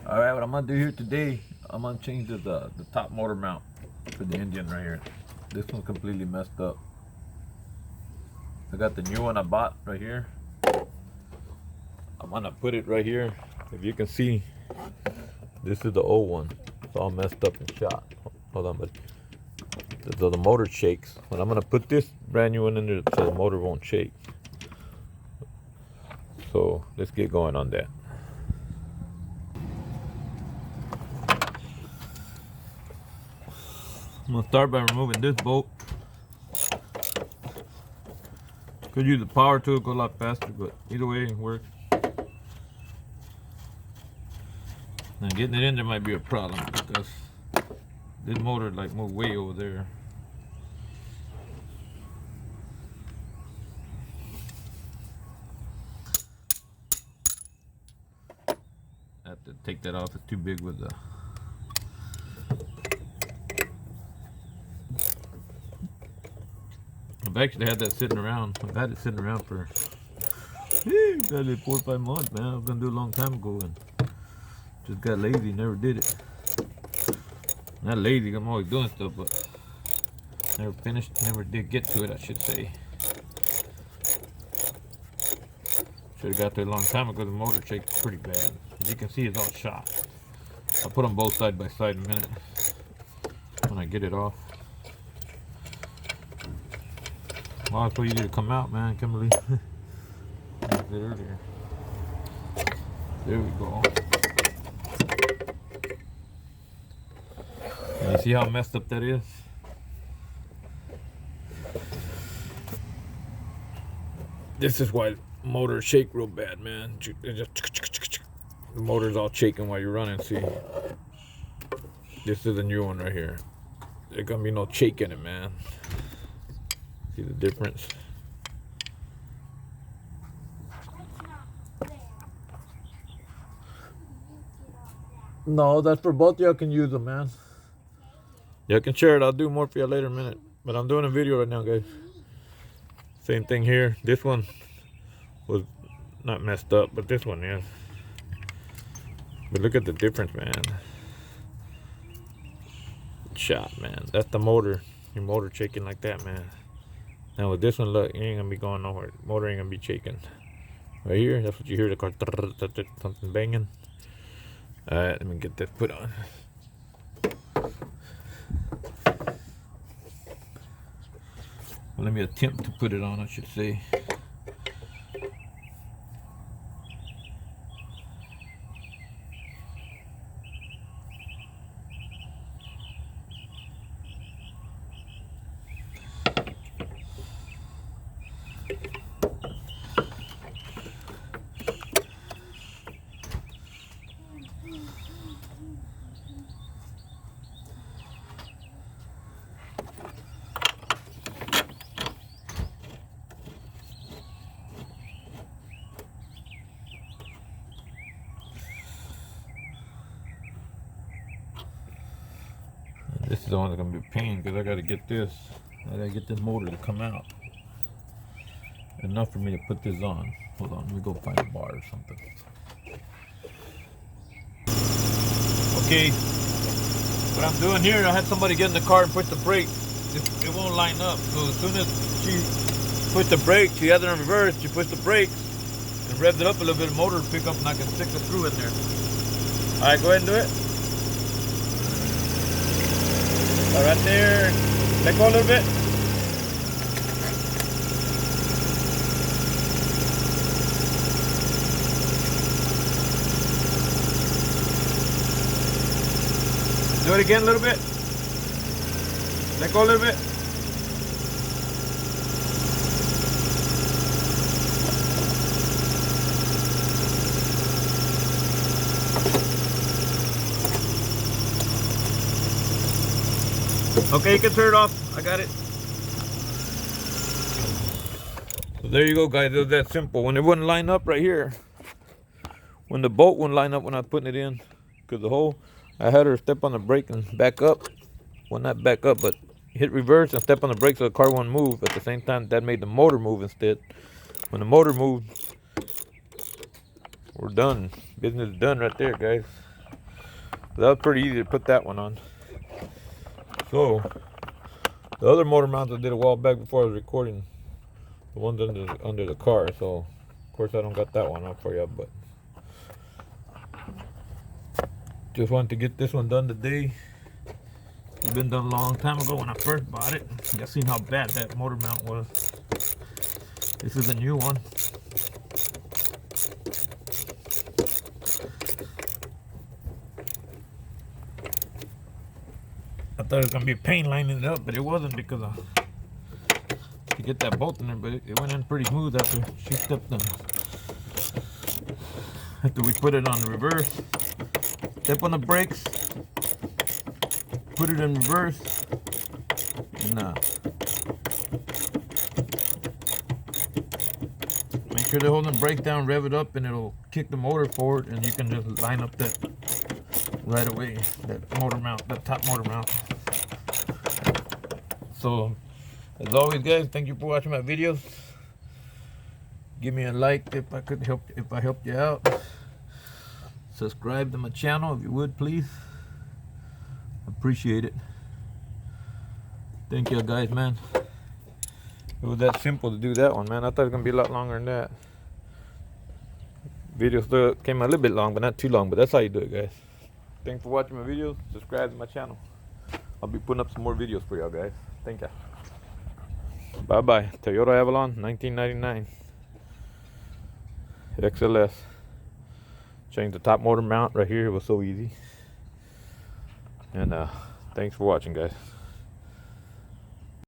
Alright, what I'm gonna do here today, I'm gonna change the top motor mount for the engine right here. This one's completely messed up. I got the new one I bought right here. I'm gonna put it right here. If you can see, this is the old one. It's all messed up and shot. Hold on, but the motor shakes. But I'm gonna put this brand new one in there so the motor won't shake. So let's get going on that. I'm gonna start by removing this bolt. Could use the power tool, go a lot faster, but either way it works. Now getting it in there might be a problem because this motor like moved way over there. I have to take that off, it's too big with the I've actually had that sitting around. I've had it sitting around for probably 4 or 5 months, man. I was gonna do it a long time ago and just got lazy, never did it. Not lazy, I'm always doing stuff, but never finished, never did get to it, I should say. Should have got there a long time ago. The motor shakes pretty bad. As you can see, it's all shot. I'll put them both side by side in a minute when I get it off. Well, it's so easy to come out, man, Kimberly. Earlier. There we go. And you see how messed up that is? This is why motors shake real bad, man. The motor's all shaking while you're running, see? This is the new one right here. There's gonna be no shake in it, man. See the difference? No, that's for both y'all can use them, man. Y'all can share it. I'll do more for you later in a minute. But I'm doing a video right now, guys. Same thing here. This one was not messed up, but this one is. But look at the difference, man. Shot, man. That's the motor. Your motor shaking like that, man. Now with this one, look, you ain't gonna be going nowhere. Motor ain't gonna be shaking. Right here, that's what you hear, the car, something banging. Alright, let me get this put on. Well, let me attempt to put it on, I should say. This is the one that's gonna be a pain because I gotta get this. I gotta get this motor to come out. Enough for me to put this on. Hold on, let me go find a bar or something. Okay, what I'm doing here, I had somebody get in the car and push the brake. It won't line up. So as soon as she pushed the brake, she has it in reverse, she pushed the brakes and revved it up a little bit, the motor will pick up and I can stick the screw in there. Alright, go ahead and do it. All right there, let go a little bit. Do it again a little bit. Let go a little bit. Okay, you can turn it off. I got it. So there you go, guys. It was that simple. When it wouldn't line up right here, when the bolt wouldn't line up when I was putting it in, because the hole, I had her step on the brake and back up. Well, not back up, but hit reverse and step on the brake so the car won't move. At the same time, that made the motor move instead. When the motor moved, we're done. Business is done right there, guys. That was pretty easy to put that one on. So the other motor mounts I did a while back before I was recording, the ones under the car. So of course I don't got that one up for you, but just wanted to get this one done today. It's been done a long time ago when I first bought it. You seen how bad that motor mount was. This is a new one. I thought it was gonna be a pain lining it up, but it wasn't, because to get that bolt in there, but it went in pretty smooth after she stepped in. After we put it on the reverse, step on the brakes, put it in reverse, and make sure they're holding the brake down, rev it up, and it'll kick the motor forward, and you can just line up that right away, that motor mount, that top motor mount. So, as always, guys, thank you for watching my videos. Give me a like if I helped you out. Subscribe to my channel if you would, please. Appreciate it. Thank you, guys, man. It was that simple to do that one, man. I thought it was gonna be a lot longer than that. Video still came a little bit long, but not too long. But that's how you do it, guys. Thanks for watching my videos. Subscribe to my channel. I'll be putting up some more videos for y'all, guys. Thank ya. Bye bye. Toyota Avalon 1999 XLS. Change the top motor mount right here. It was so easy. And thanks for watching, guys.